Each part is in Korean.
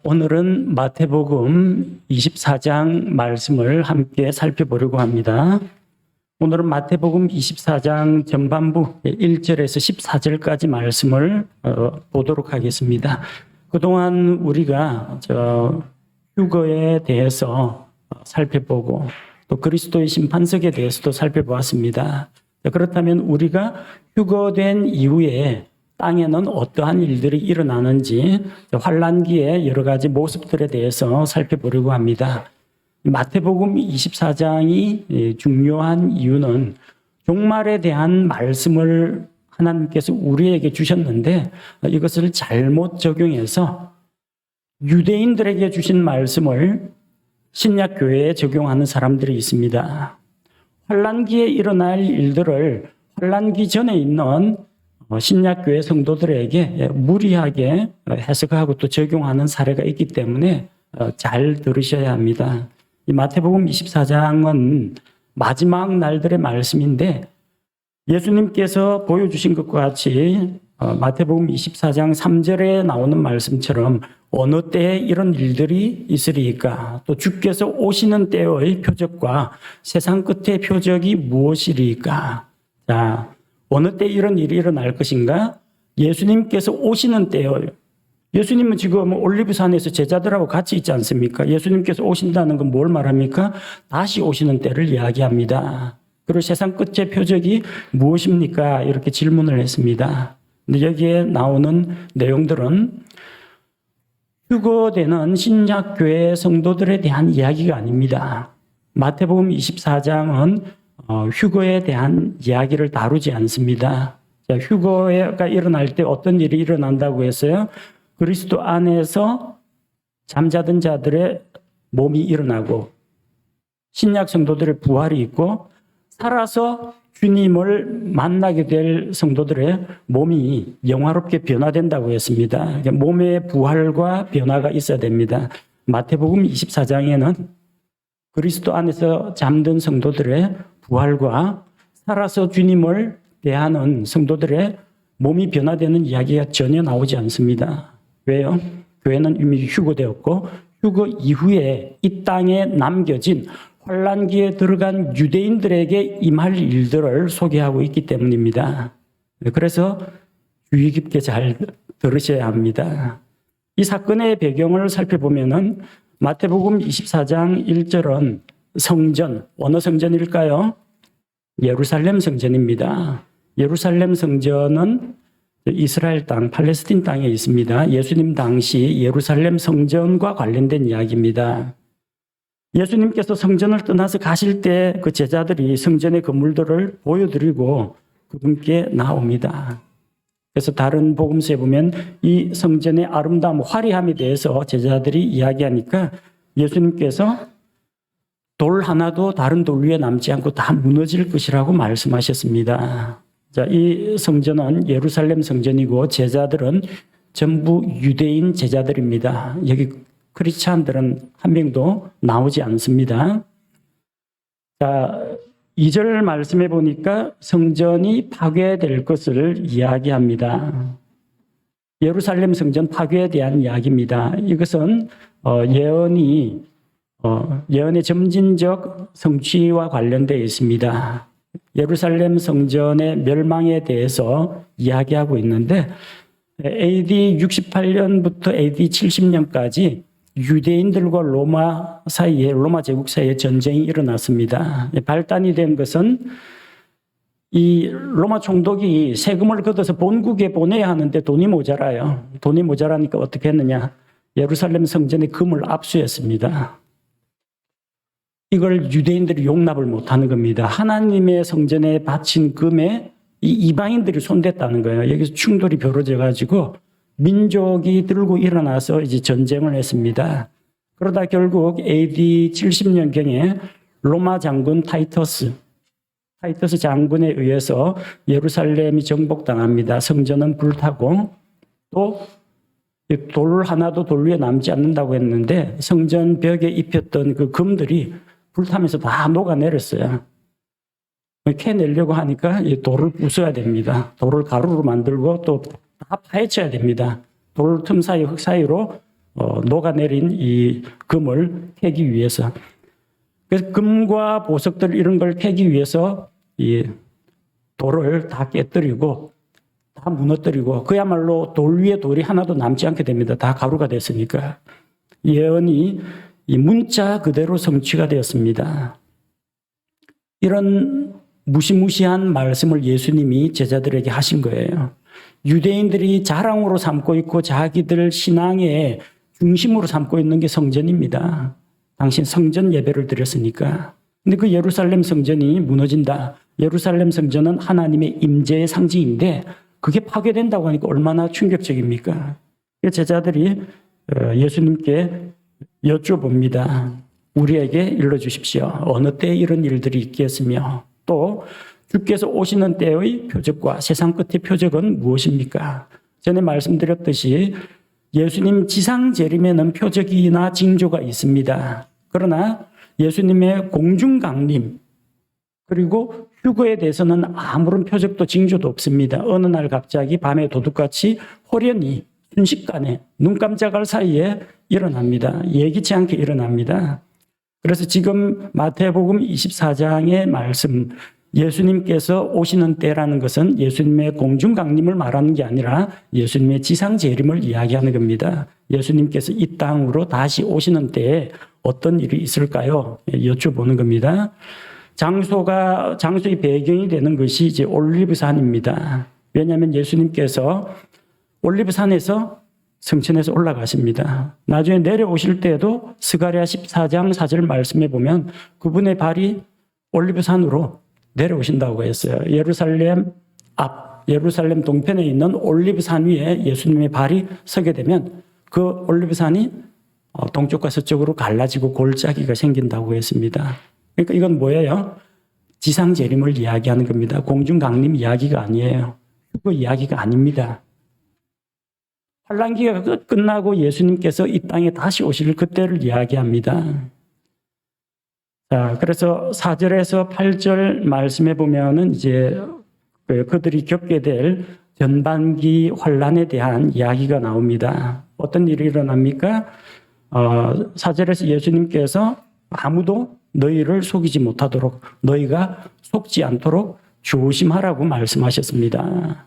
오늘은 마태복음 24장 말씀을 함께 살펴보려고 합니다. 오늘은 마태복음 24장 전반부 1절에서 14절까지 말씀을 보도록 하겠습니다. 그동안 우리가 휴거에 대해서 살펴보고 또 그리스도의 심판석에 대해서도 살펴보았습니다. 그렇다면 우리가 휴거된 이후에 땅에는 어떠한 일들이 일어나는지 환란기의 여러 가지 모습들에 대해서 살펴보려고 합니다. 마태복음 24장이 중요한 이유는 종말에 대한 말씀을 하나님께서 우리에게 주셨는데 이것을 잘못 적용해서 유대인들에게 주신 말씀을 신약 교회에 적용하는 사람들이 있습니다. 환란기에 일어날 일들을 환란기 전에 있는 신약교회 성도들에게 무리하게 해석하고 또 적용하는 사례가 있기 때문에 잘 들으셔야 합니다. 이 마태복음 24장은 마지막 날들의 말씀인데 예수님께서 보여주신 것과 같이 마태복음 24장 3절에 나오는 말씀처럼 어느 때에 이런 일들이 있으리이까, 또 주께서 오시는 때의 표적과 세상 끝의 표적이 무엇이리이까. 자, 어느 때 이런 일이 일어날 것인가? 예수님께서 오시는 때요. 예수님은 지금 올리브산에서 제자들하고 같이 있지 않습니까? 예수님께서 오신다는 건 뭘 말합니까? 다시 오시는 때를 이야기합니다. 그리고 세상 끝의 표적이 무엇입니까? 이렇게 질문을 했습니다. 근데 여기에 나오는 내용들은 휴거되는 신약교회 성도들에 대한 이야기가 아닙니다. 마태복음 24장은 휴거에 대한 이야기를 다루지 않습니다. 자, 휴거가 일어날 때 어떤 일이 일어난다고 했어요? 그리스도 안에서 잠자던 자들의 몸이 일어나고 신약 성도들의 부활이 있고 살아서 주님을 만나게 될 성도들의 몸이 영화롭게 변화된다고 했습니다. 몸의 부활과 변화가 있어야 됩니다. 마태복음 24장에는 그리스도 안에서 잠든 성도들의 부활과 살아서 주님을 대하는 성도들의 몸이 변화되는 이야기가 전혀 나오지 않습니다. 왜요? 교회는 이미 휴거되었고 휴거 이후에 이 땅에 남겨진 환란기에 들어간 유대인들에게 임할 일들을 소개하고 있기 때문입니다. 그래서 주의 깊게 잘 들으셔야 합니다. 이 사건의 배경을 살펴보면은 마태복음 24장 1절은 성전, 어느 성전일까요? 예루살렘 성전입니다. 예루살렘 성전은 이스라엘 땅, 팔레스틴 땅에 있습니다. 예수님 당시 예루살렘 성전과 관련된 이야기입니다. 예수님께서 성전을 떠나서 가실 때 그 제자들이 성전의 건물들을 보여드리고 그분께 나옵니다. 그래서 다른 복음서에 보면 이 성전의 아름다움, 화려함에 대해서 제자들이 이야기하니까 예수님께서 돌 하나도 다른 돌 위에 남지 않고 다 무너질 것이라고 말씀하셨습니다. 자, 이 성전은 예루살렘 성전이고 제자들은 전부 유대인 제자들입니다. 여기 크리스찬들은 한 명도 나오지 않습니다. 자, 2절 말씀해 보니까 성전이 파괴될 것을 이야기합니다. 예루살렘 성전 파괴에 대한 이야기입니다. 이것은 예언의 점진적 성취와 관련되어 있습니다. 예루살렘 성전의 멸망에 대해서 이야기하고 있는데 AD 68년부터 AD 70년까지 유대인들과 로마 제국 사이에 전쟁이 일어났습니다. 발단이 된 것은 이 로마 총독이 세금을 걷어서 본국에 보내야 하는데 돈이 모자라요. 돈이 모자라니까 어떻게 했느냐? 예루살렘 성전의 금을 압수했습니다. 이걸 유대인들이 용납을 못하는 겁니다. 하나님의 성전에 바친 금에 이 이방인들이 손댔다는 거예요. 여기서 충돌이 벌어져가지고 민족이 들고 일어나서 이제 전쟁을 했습니다. 그러다 결국 AD 70년경에 로마 장군 타이터스 장군에 의해서 예루살렘이 정복당합니다. 성전은 불타고 또 돌 하나도 돌 위에 남지 않는다고 했는데 성전 벽에 입혔던 그 금들이 불타면서 다 녹아내렸어요. 캐내려고 하니까 이 돌을 부숴야 됩니다. 돌을 가루로 만들고 또 다 파헤쳐야 됩니다. 돌 틈 사이, 흙 사이로 녹아내린 이 금을 캐기 위해서. 그래서 금과 보석들 이런 걸 캐기 위해서 이 돌을 다 깨뜨리고 다 무너뜨리고 그야말로 돌 위에 돌이 하나도 남지 않게 됩니다. 다 가루가 됐으니까. 예언이 이 문자 그대로 성취가 되었습니다. 이런 무시무시한 말씀을 예수님이 제자들에게 하신 거예요. 유대인들이 자랑으로 삼고 있고 자기들 신앙의 중심으로 삼고 있는 게 성전입니다. 당신 성전 예배를 드렸으니까. 근데 그 예루살렘 성전이 무너진다. 예루살렘 성전은 하나님의 임재의 상징인데 그게 파괴된다고 하니까 얼마나 충격적입니까? 제자들이 예수님께 여쭤봅니다. 우리에게 일러주십시오. 어느 때 이런 일들이 있겠으며 또 주께서 오시는 때의 표적과 세상 끝의 표적은 무엇입니까? 전에 말씀드렸듯이 예수님 지상 재림에는 표적이나 징조가 있습니다. 그러나 예수님의 공중 강림 그리고 휴거에 대해서는 아무런 표적도 징조도 없습니다. 어느 날 갑자기 밤에 도둑같이 호련히 순식간에 눈 깜짝할 사이에 일어납니다. 예기치 않게 일어납니다. 그래서 지금 마태복음 24장의 말씀 예수님께서 오시는 때라는 것은 예수님의 공중 강림을 말하는 게 아니라 예수님의 지상 재림을 이야기하는 겁니다. 예수님께서 이 땅으로 다시 오시는 때에 어떤 일이 있을까요? 여쭤보는 겁니다. 장소의 배경이 되는 것이 이제 올리브산입니다. 왜냐하면 예수님께서 올리브산에서 성천에서 올라가십니다. 나중에 내려오실 때에도 스가랴 14장 4절 말씀에 보면 그분의 발이 올리브산으로 내려오신다고 했어요. 예루살렘 동편에 있는 올리브산 위에 예수님의 발이 서게 되면 그 올리브산이 동쪽과 서쪽으로 갈라지고 골짜기가 생긴다고 했습니다. 그러니까 이건 뭐예요? 지상 재림을 이야기하는 겁니다. 공중 강림 이야기가 아니에요. 그 이야기가 아닙니다. 환란기가 끝나고 예수님께서 이 땅에 다시 오실 그때를 이야기합니다. 자, 그래서 4절에서 8절 말씀에 보면은 이제 그들이 겪게 될 전반기 환란에 대한 이야기가 나옵니다. 어떤 일이 일어납니까? 4절에서 예수님께서 아무도 너희를 속이지 못하도록 너희가 속지 않도록 조심하라고 말씀하셨습니다.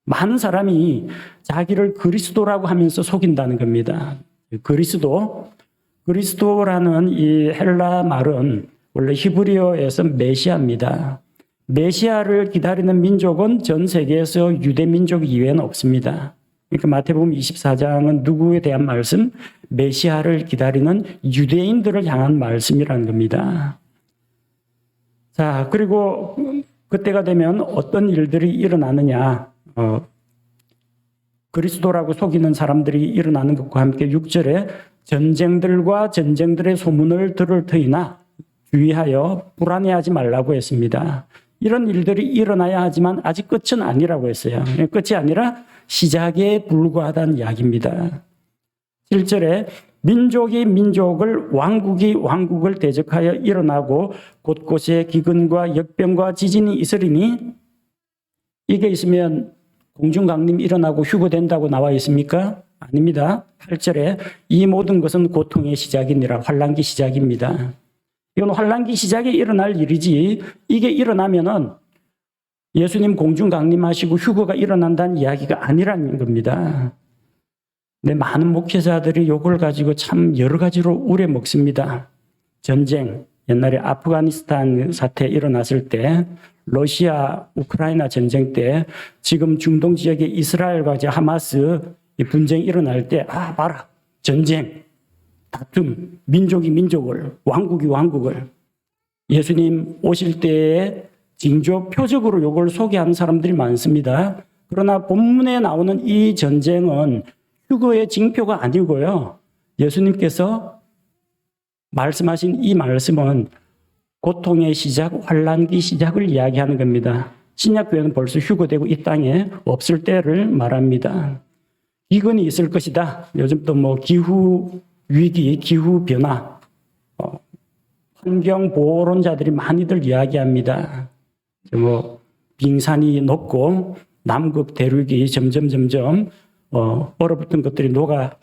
많은 사람이 자기를 그리스도라고 하면서 속인다는 겁니다. 그리스도라는 이 헬라 말은 원래 히브리어에서 메시아입니다. 메시아를 기다리는 민족은 전 세계에서 유대 민족 이외에는 없습니다. 그러니까 마태복음 24장은 누구에 대한 말씀? 메시아를 기다리는 유대인들을 향한 말씀이라는 겁니다. 자, 그리고 그때가 되면 어떤 일들이 일어나느냐? 그리스도라고 속이는 사람들이 일어나는 것과 함께 6절에 전쟁들과 전쟁들의 소문을 들을 터이나 주의하여 불안해하지 말라고 했습니다. 이런 일들이 일어나야 하지만 아직 끝은 아니라고 했어요. 끝이 아니라 시작에 불과하다는 이야기입니다. 7절에 민족이 민족을 왕국이 왕국을 대적하여 일어나고 곳곳에 기근과 역병과 지진이 있으리니 이게 있으면 공중강림이 일어나고 휴거된다고 나와 있습니까? 아닙니다. 8절에 이 모든 것은 고통의 시작이니라. 환란기 시작입니다. 이건 환란기 시작에 일어날 일이지 이게 일어나면은 예수님 공중강림하시고 휴거가 일어난다는 이야기가 아니라는 겁니다. 근데 많은 목회자들이 이걸 가지고 참 여러 가지로 우려먹습니다. 전쟁, 옛날에 아프가니스탄 사태 일어났을 때 러시아, 우크라이나 전쟁 때 지금 중동 지역에 이스라엘과 하마스 분쟁이 일어날 때 봐라. 전쟁, 다툼, 민족이 민족을, 왕국이 왕국을 예수님 오실 때의 징조 표적으로 이걸 소개하는 사람들이 많습니다. 그러나 본문에 나오는 이 전쟁은 휴거의 징표가 아니고요. 예수님께서 말씀하신 이 말씀은 고통의 시작, 환란기 시작을 이야기하는 겁니다. 신약교회는 벌써 휴거되고 이 땅에 없을 때를 말합니다. 기근이 있을 것이다. 요즘 또 기후 위기, 기후 변화, 환경 보호론자들이 많이들 이야기합니다. 빙산이 녹고 남극 대륙이 점점 얼어붙은 것들이 녹아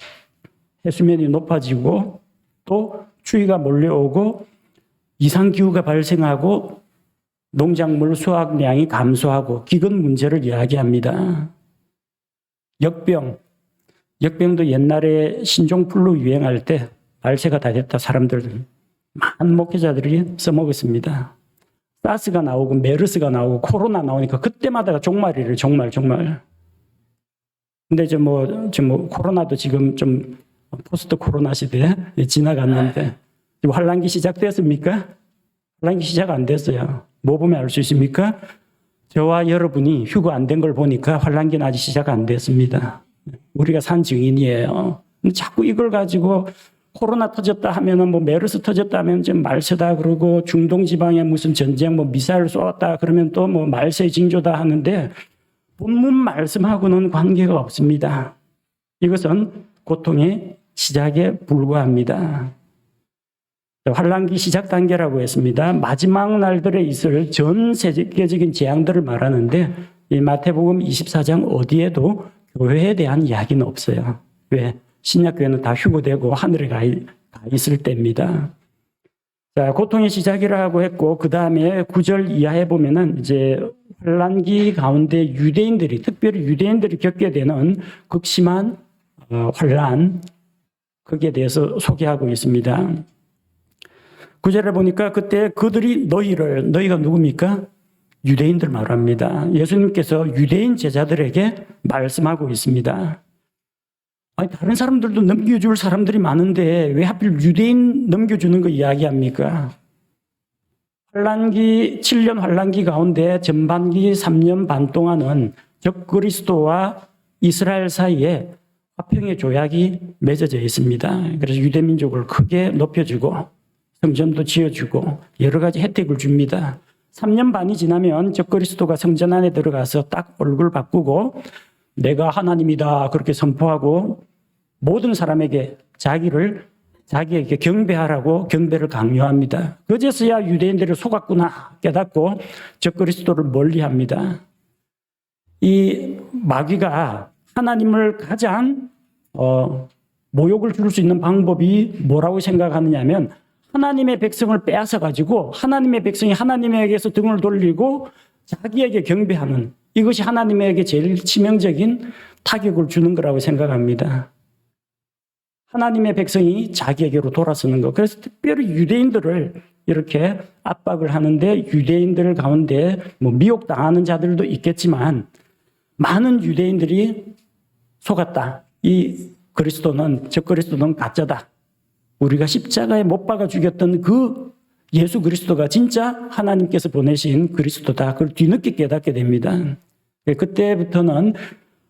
해수면이 높아지고 또 추위가 몰려오고 이상기후가 발생하고 농작물 수확량이 감소하고 기근 문제를 이야기합니다. 역병도 옛날에 신종플루 유행할 때 발세가 다 됐다 사람들 많은 목회자들이 써먹었습니다. 사스가 나오고 메르스가 나오고 코로나 나오니까 그때마다 종말이래요. 정말. 근데 코로나도 지금 좀 포스트 코로나 시대에 지나갔는데 지금 환란기 시작됐습니까? 환란기 시작 안 됐어요. 뭐 보면 알 수 있습니까? 저와 여러분이 휴가 안 된 걸 보니까 환란기는 아직 시작 안 됐습니다. 우리가 산 증인이에요. 자꾸 이걸 가지고 코로나 터졌다 하면은 메르스 터졌다 하면 좀 말세다 그러고 중동 지방에 무슨 전쟁 미사일 쏘았다 그러면 또 말세 징조다 하는데 본문 말씀하고는 관계가 없습니다. 이것은 고통의 시작에 불과합니다. 환란기 시작 단계라고 했습니다. 마지막 날들에 있을 전 세계적인 재앙들을 말하는데 이 마태복음 24장 어디에도 교회에 대한 이야기는 없어요. 왜? 신약교회는 다 휴고되고 하늘에 가 있을 때입니다. 자, 고통의 시작이라고 했고 그 다음에 9절 이하에 보면은 이제 환란기 가운데 유대인들이 특별히 유대인들이 겪게 되는 극심한 환란 거기에 대해서 소개하고 있습니다. 9절에 보니까 그때 그들이 너희가 누굽니까? 유대인들 말합니다. 예수님께서 유대인 제자들에게 말씀하고 있습니다. 아니, 다른 사람들도 넘겨줄 사람들이 많은데 왜 하필 유대인 넘겨주는 거 이야기합니까? 7년 환란기 가운데 전반기 3년 반 동안은 적그리스도와 이스라엘 사이에 화평의 조약이 맺어져 있습니다. 그래서 유대민족을 크게 높여주고 성전도 지어주고 여러 가지 혜택을 줍니다. 3년 반이 지나면 적그리스도가 성전 안에 들어가서 딱 얼굴 바꾸고 내가 하나님이다 그렇게 선포하고 모든 사람에게 자기에게 경배하라고 경배를 강요합니다. 그제서야 유대인들이 속았구나 깨닫고 적그리스도를 멀리합니다. 이 마귀가 하나님을 가장 모욕을 줄 수 있는 방법이 뭐라고 생각하느냐면 하나님의 백성을 빼앗아 가지고 하나님의 백성이 하나님에게서 등을 돌리고 자기에게 경배하는 이것이 하나님에게 제일 치명적인 타격을 주는 거라고 생각합니다. 하나님의 백성이 자기에게로 돌아서는 것. 그래서 특별히 유대인들을 이렇게 압박을 하는데 유대인들 가운데 미혹당하는 자들도 있겠지만 많은 유대인들이 속았다. 이 적그리스도는 가짜다. 우리가 십자가에 못 박아 죽였던 그 예수 그리스도가 진짜 하나님께서 보내신 그리스도다. 그걸 뒤늦게 깨닫게 됩니다. 그때부터는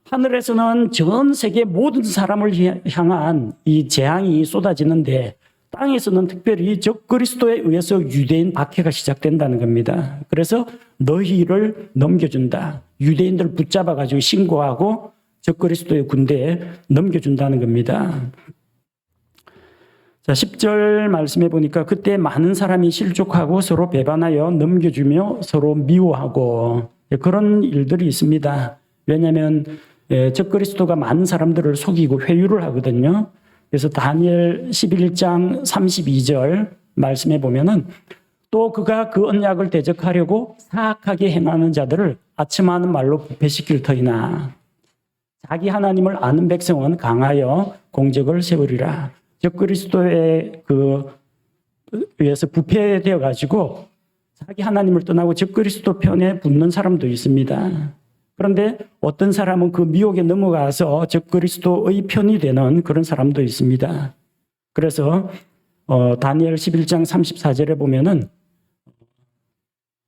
하늘에서는 전 세계 모든 사람을 향한 이 재앙이 쏟아지는데 땅에서는 특별히 적그리스도에 의해서 유대인 박해가 시작된다는 겁니다. 그래서 너희를 넘겨준다. 유대인들 붙잡아가지고 신고하고 적그리스도의 군대에 넘겨준다는 겁니다. 자, 10절 말씀해 보니까 그때 많은 사람이 실족하고 서로 배반하여 넘겨주며 서로 미워하고 그런 일들이 있습니다. 왜냐하면 적그리스도가 많은 사람들을 속이고 회유를 하거든요. 그래서 다니엘 11장 32절 말씀해 보면은 또 그가 그 언약을 대적하려고 사악하게 행하는 자들을 아첨하는 말로 부패시킬 터이나 자기 하나님을 아는 백성은 강하여 공적을 세우리라. 적그리스도에 의해서 부패되어 가지고 자기 하나님을 떠나고 적그리스도 편에 붙는 사람도 있습니다. 그런데 어떤 사람은 그 미혹에 넘어가서 적그리스도의 편이 되는 그런 사람도 있습니다. 그래서 다니엘 11장 34절에 보면은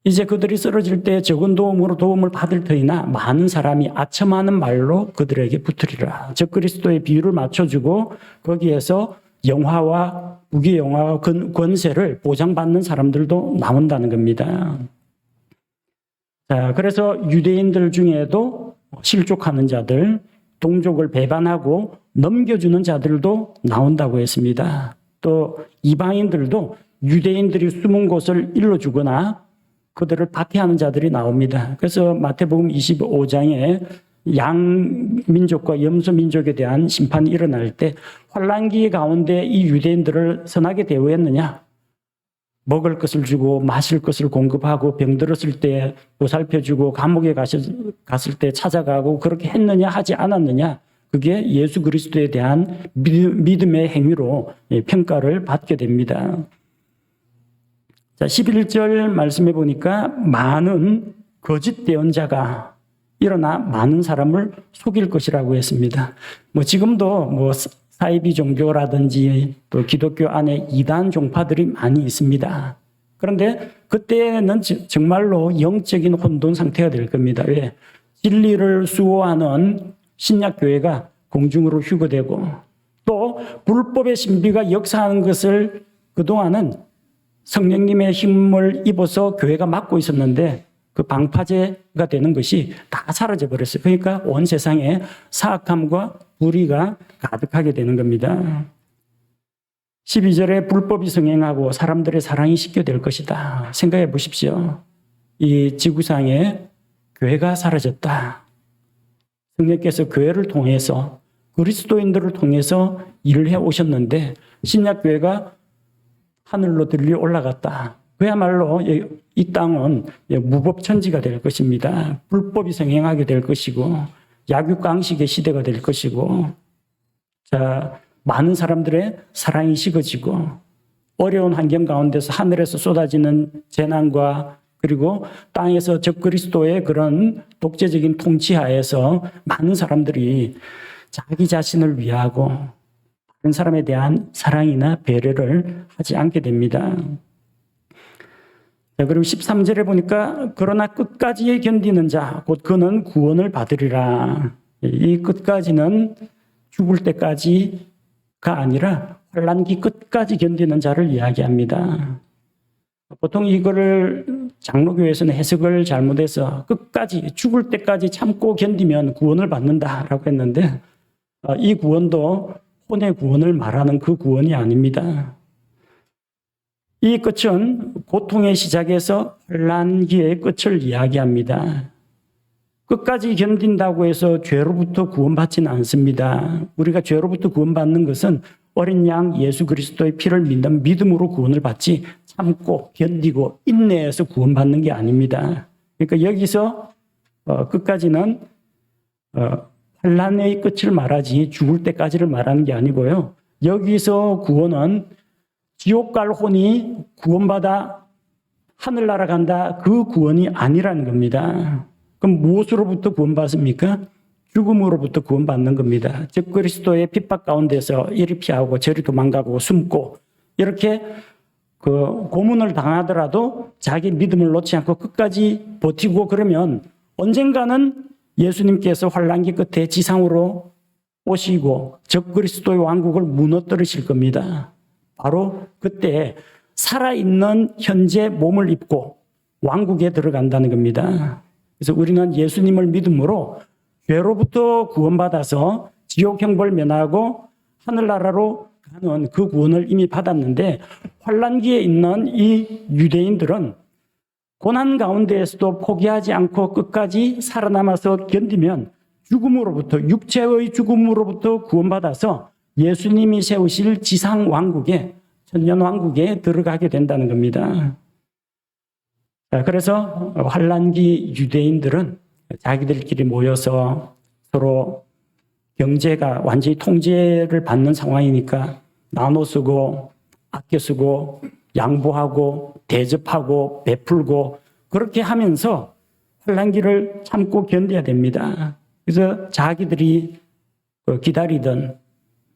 이제 그들이 쓰러질 때 적은 도움으로 도움을 받을 터이나 많은 사람이 아첨하는 말로 그들에게 붙으리라. 적그리스도의 비유를 맞춰주고 거기에서 영화와 부귀 영화와 권세를 보장받는 사람들도 나온다는 겁니다. 자, 그래서 유대인들 중에도 실족하는 자들, 동족을 배반하고 넘겨주는 자들도 나온다고 했습니다. 또 이방인들도 유대인들이 숨은 곳을 일러주거나 그들을 박해하는 자들이 나옵니다. 그래서 마태복음 25장에 양민족과 염소민족에 대한 심판이 일어날 때 환란기 가운데 이 유대인들을 선하게 대우했느냐? 먹을 것을 주고 마실 것을 공급하고 병들었을 때 보살펴주고 감옥에 갔을 때 찾아가고 그렇게 했느냐 하지 않았느냐? 그게 예수 그리스도에 대한 믿음의 행위로 평가를 받게 됩니다. 자, 11절 말씀해 보니까 많은 거짓 대언자가 일어나 많은 사람을 속일 것이라고 했습니다. 지금도 사이비 종교라든지 또 기독교 안에 이단 종파들이 많이 있습니다. 그런데 그때는 정말로 영적인 혼돈 상태가 될 겁니다. 왜? 진리를 수호하는 신약교회가 공중으로 휴거되고 또 불법의 신비가 역사하는 것을 그동안은 성령님의 힘을 입어서 교회가 막고 있었는데 그 방파제가 되는 것이 다 사라져 버렸어요. 그러니까 온 세상에 사악함과 불의가 가득하게 되는 겁니다. 12절에 불법이 성행하고 사람들의 사랑이 씻겨될 것이다. 생각해 보십시오. 이 지구상에 교회가 사라졌다. 성령께서 교회를 통해서 그리스도인들을 통해서 일을 해 오셨는데 신약교회가 하늘로 들려 올라갔다. 그야말로 이 땅은 무법천지가 될 것입니다. 불법이 성행하게 될 것이고 약육강식의 시대가 될 것이고 자, 많은 사람들의 사랑이 식어지고 어려운 환경 가운데서 하늘에서 쏟아지는 재난과 그리고 땅에서 적그리스도의 그런 독재적인 통치하에서 많은 사람들이 자기 자신을 위하고 다른 사람에 대한 사랑이나 배려를 하지 않게 됩니다. 그리고 13절에 보니까 그러나 끝까지 견디는 자 곧 그는 구원을 받으리라. 이 끝까지는 죽을 때까지가 아니라 환난기 끝까지 견디는 자를 이야기합니다. 보통 이거를 장로교에서는 해석을 잘못해서 끝까지 죽을 때까지 참고 견디면 구원을 받는다라고 했는데 이 구원도 혼의 구원을 말하는 그 구원이 아닙니다. 이 끝은 고통의 시작에서 환난기의 끝을 이야기합니다. 끝까지 견딘다고 해서 죄로부터 구원받지는 않습니다. 우리가 죄로부터 구원받는 것은 어린 양 예수 그리스도의 피를 믿는 믿음으로 구원을 받지 참고 견디고 인내해서 구원받는 게 아닙니다. 그러니까 여기서 끝까지는 환난의 끝을 말하지 죽을 때까지를 말하는 게 아니고요. 여기서 구원은 지옥 갈 혼이 구원받아 하늘나라 간다 그 구원이 아니라는 겁니다. 그럼 무엇으로부터 구원받습니까? 죽음으로부터 구원받는 겁니다. 즉 그리스도의 핍박 가운데서 이리 피하고 저리 도망가고 숨고 이렇게 그 고문을 당하더라도 자기 믿음을 놓지 않고 끝까지 버티고 그러면 언젠가는 예수님께서 환난기 끝에 지상으로 오시고 적 그리스도의 왕국을 무너뜨리실 겁니다. 바로 그때 살아있는 현재 몸을 입고 왕국에 들어간다는 겁니다. 그래서 우리는 예수님을 믿음으로 죄로부터 구원받아서 지옥 형벌 면하고 하늘나라로 가는 그 구원을 이미 받았는데 환난기에 있는 이 유대인들은 고난 가운데에서도 포기하지 않고 끝까지 살아남아서 견디면 죽음으로부터 육체의 죽음으로부터 구원받아서 예수님이 세우실 지상 왕국에 천년 왕국에 들어가게 된다는 겁니다. 그래서 환난기 유대인들은 자기들끼리 모여서 서로 경제가 완전히 통제를 받는 상황이니까 나눠 쓰고 아껴 쓰고 양보하고 대접하고 베풀고 그렇게 하면서 환난기를 참고 견뎌야 됩니다. 그래서 자기들이 기다리던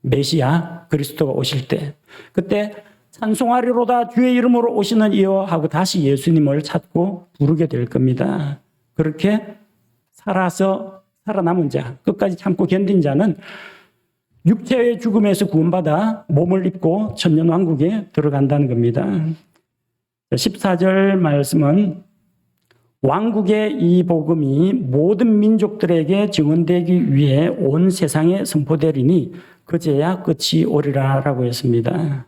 메시아 그리스도가 오실 때 그때 찬송하리로다 주의 이름으로 오시는 이여 하고 다시 예수님을 찾고 부르게 될 겁니다. 그렇게 살아남은 자, 끝까지 참고 견딘 자는 육체의 죽음에서 구원받아 몸을 입고 천년왕국에 들어간다는 겁니다. 14절 말씀은 왕국의 이 복음이 모든 민족들에게 증언되기 위해 온 세상에 선포되리니 그제야 끝이 오리라 라고 했습니다.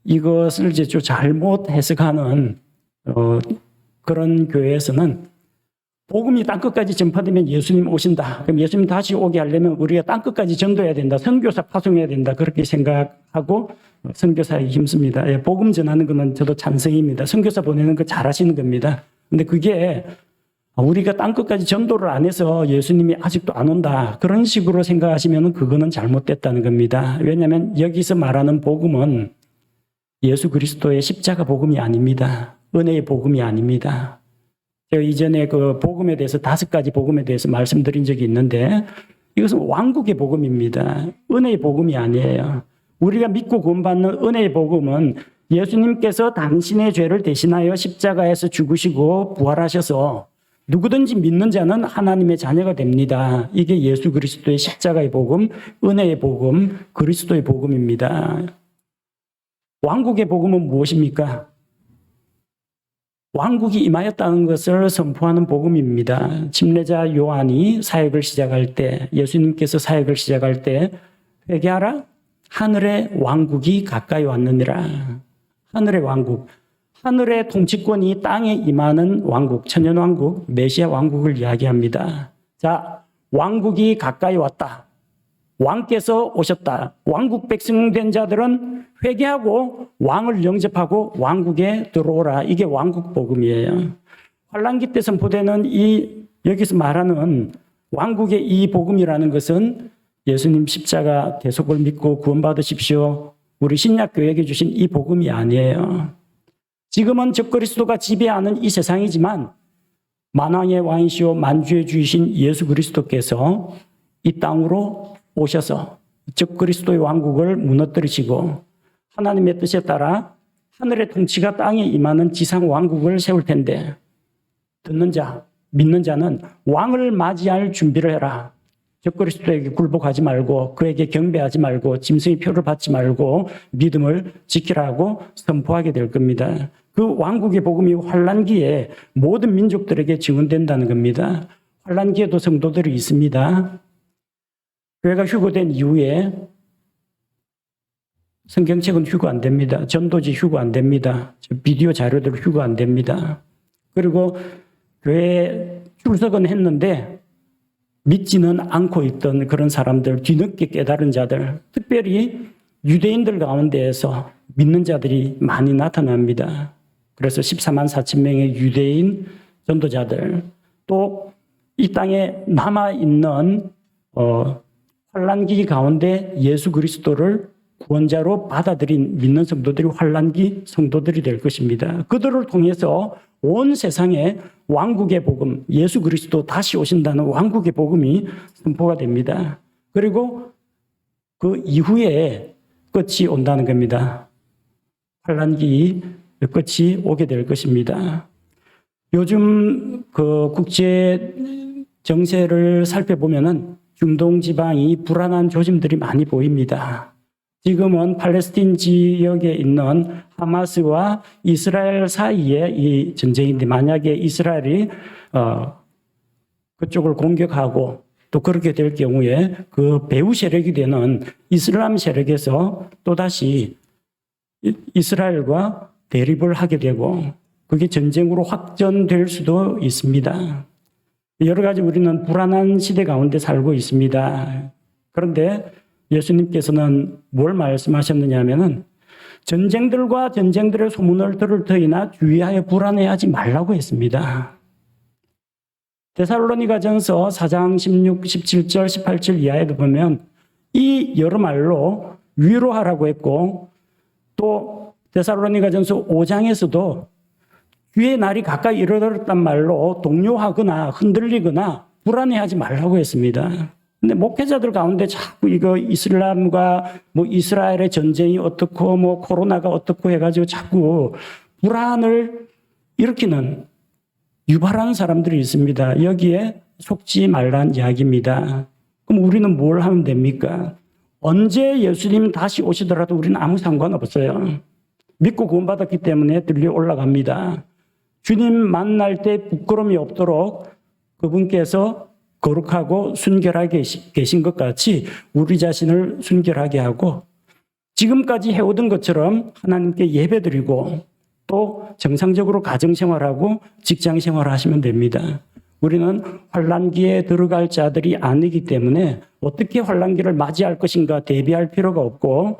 이것을 이제 좀 잘못 해석하는 그런 교회에서는 복음이 땅끝까지 전파되면 예수님 오신다. 그럼 예수님 다시 오게 하려면 우리가 땅끝까지 전도해야 된다. 선교사 파송해야 된다. 그렇게 생각하고 선교사에 힘씁니다. 예, 복음 전하는 것은 저도 찬성입니다. 선교사 보내는 거 잘하시는 겁니다. 근데 그게 우리가 땅끝까지 전도를 안 해서 예수님이 아직도 안 온다. 그런 식으로 생각하시면 그거는 잘못됐다는 겁니다. 왜냐하면 여기서 말하는 복음은 예수 그리스도의 십자가 복음이 아닙니다. 은혜의 복음이 아닙니다. 제가 이전에 그 복음에 대해서 5가지 복음에 대해서 말씀드린 적이 있는데 이것은 왕국의 복음입니다. 은혜의 복음이 아니에요. 우리가 믿고 구원받는 은혜의 복음은 예수님께서 당신의 죄를 대신하여 십자가에서 죽으시고 부활하셔서 누구든지 믿는 자는 하나님의 자녀가 됩니다. 이게 예수 그리스도의 십자가의 복음, 은혜의 복음, 그리스도의 복음입니다. 왕국의 복음은 무엇입니까? 왕국이 임하였다는 것을 선포하는 복음입니다. 침례자 요한이 사역을 시작할 때, 예수님께서 사역을 시작할 때 회개하라, 하늘의 왕국이 가까이 왔느니라. 하늘의 왕국, 하늘의 통치권이 땅에 임하는 왕국, 천연왕국, 메시아 왕국을 이야기합니다. 자, 왕국이 가까이 왔다. 왕께서 오셨다. 왕국 백성 된 자들은 회개하고 왕을 영접하고 왕국에 들어오라. 이게 왕국 복음이에요. 환란기 때 선포되는 여기서 말하는 왕국의 이 복음이라는 것은 예수님 십자가 대속을 믿고 구원받으십시오. 우리 신약교회에게 주신 이 복음이 아니에요. 지금은 적그리스도가 지배하는 이 세상이지만 만왕의 왕이시오 만주의 주이신 예수 그리스도께서 이 땅으로 오셔서 적그리스도의 왕국을 무너뜨리시고 하나님의 뜻에 따라 하늘의 통치가 땅에 임하는 지상 왕국을 세울 텐데 듣는 자, 믿는 자는 왕을 맞이할 준비를 해라. 적그리스도에게 굴복하지 말고 그에게 경배하지 말고 짐승의 표를 받지 말고 믿음을 지키라고 선포하게 될 겁니다. 그 왕국의 복음이 환란기에 모든 민족들에게 증언된다는 겁니다. 환란기에도 성도들이 있습니다. 교회가 휴거된 이후에 성경책은 휴거 안 됩니다. 전도지 휴거 안 됩니다. 비디오 자료들 휴거 안 됩니다. 그리고 교회에 출석은 했는데 믿지는 않고 있던 그런 사람들, 뒤늦게 깨달은 자들, 특별히 유대인들 가운데에서 믿는 자들이 많이 나타납니다. 그래서 14만 4천 명의 유대인 전도자들, 또 이 땅에 남아있는 환란기 가운데 예수 그리스도를 구원자로 받아들인 믿는 성도들이 환란기 성도들이 될 것입니다. 그들을 통해서 온 세상에 왕국의 복음, 예수 그리스도 다시 오신다는 왕국의 복음이 선포가 됩니다. 그리고 그 이후에 끝이 온다는 겁니다. 환란기 끝이 오게 될 것입니다. 요즘 그 국제 정세를 살펴보면은 중동 지방이 불안한 조짐들이 많이 보입니다. 지금은 팔레스틴 지역에 있는 하마스와 이스라엘 사이에 이 전쟁인데 만약에 이스라엘이 그쪽을 공격하고 또 그렇게 될 경우에 그 배후 세력이 되는 이슬람 세력에서 또다시 이스라엘과 대립을 하게 되고 그게 전쟁으로 확전될 수도 있습니다. 여러 가지 우리는 불안한 시대 가운데 살고 있습니다. 그런데 예수님께서는 뭘 말씀하셨느냐 하면은 전쟁들과 전쟁들의 소문을 들을 터이나 주의하여 불안해하지 말라고 했습니다. 데살로니가전서 4장 16, 17절, 18절 이하에도 보면 이 여러 말로 위로하라고 했고 또 데살로니가전서 5장에서도 주의 날이 가까이 이르렀단 말로 동요하거나 흔들리거나 불안해하지 말라고 했습니다. 근데 목회자들 가운데 자꾸 이거 이슬람과 뭐 이스라엘의 전쟁이 어떻고 뭐 코로나가 어떻고 해가지고 자꾸 불안을 일으키는 유발하는 사람들이 있습니다. 여기에 속지 말란 이야기입니다. 그럼 우리는 뭘 하면 됩니까? 언제 예수님 다시 오시더라도 우리는 아무 상관없어요. 믿고 구원받았기 때문에 들려 올라갑니다. 주님 만날 때 부끄러움이 없도록 그분께서 거룩하고 순결하게 계신 것 같이 우리 자신을 순결하게 하고 지금까지 해오던 것처럼 하나님께 예배드리고 또 정상적으로 가정생활하고 직장생활을 하시면 됩니다. 우리는 환난기에 들어갈 자들이 아니기 때문에 어떻게 환난기를 맞이할 것인가 대비할 필요가 없고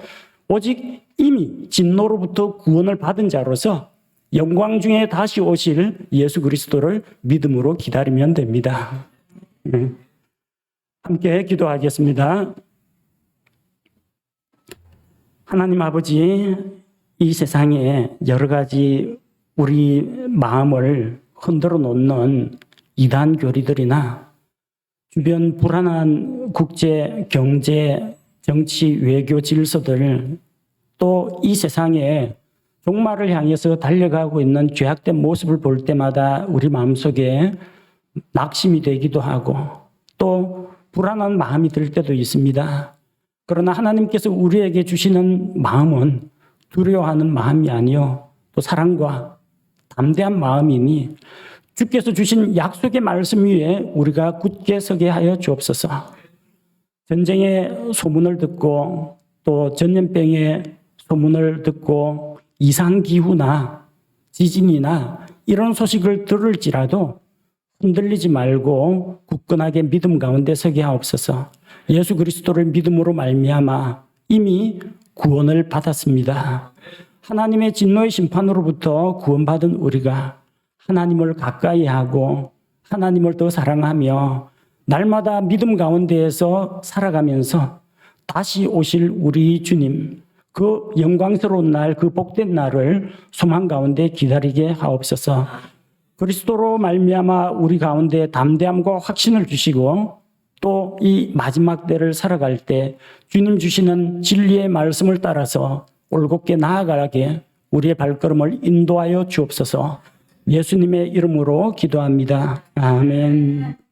오직 이미 진노로부터 구원을 받은 자로서 영광 중에 다시 오실 예수 그리스도를 믿음으로 기다리면 됩니다. 함께 기도하겠습니다. 하나님 아버지, 이 세상에 여러 가지 우리 마음을 흔들어 놓는 이단 교리들이나 주변 불안한 국제, 경제, 정치, 외교 질서들, 또 이 세상에 종말을 향해서 달려가고 있는 죄악된 모습을 볼 때마다 우리 마음속에 낙심이 되기도 하고 또 불안한 마음이 들 때도 있습니다. 그러나 하나님께서 우리에게 주시는 마음은 두려워하는 마음이 아니요 또 사랑과 담대한 마음이니 주께서 주신 약속의 말씀 위에 우리가 굳게 서게 하여 주옵소서. 전쟁의 소문을 듣고 또 전염병의 소문을 듣고 이상기후나 지진이나 이런 소식을 들을지라도 흔들리지 말고 굳건하게 믿음 가운데 서게 하옵소서. 예수 그리스도를 믿음으로 말미암아 이미 구원을 받았습니다. 하나님의 진노의 심판으로부터 구원받은 우리가 하나님을 가까이 하고 하나님을 더 사랑하며 날마다 믿음 가운데에서 살아가면서 다시 오실 우리 주님, 그 영광스러운 날, 그 복된 날을 소망 가운데 기다리게 하옵소서. 그리스도로 말미암아 우리 가운데 담대함과 확신을 주시고 또 이 마지막 때를 살아갈 때 주님 주시는 진리의 말씀을 따라서 올곧게 나아가게 우리의 발걸음을 인도하여 주옵소서. 예수님의 이름으로 기도합니다. 아멘.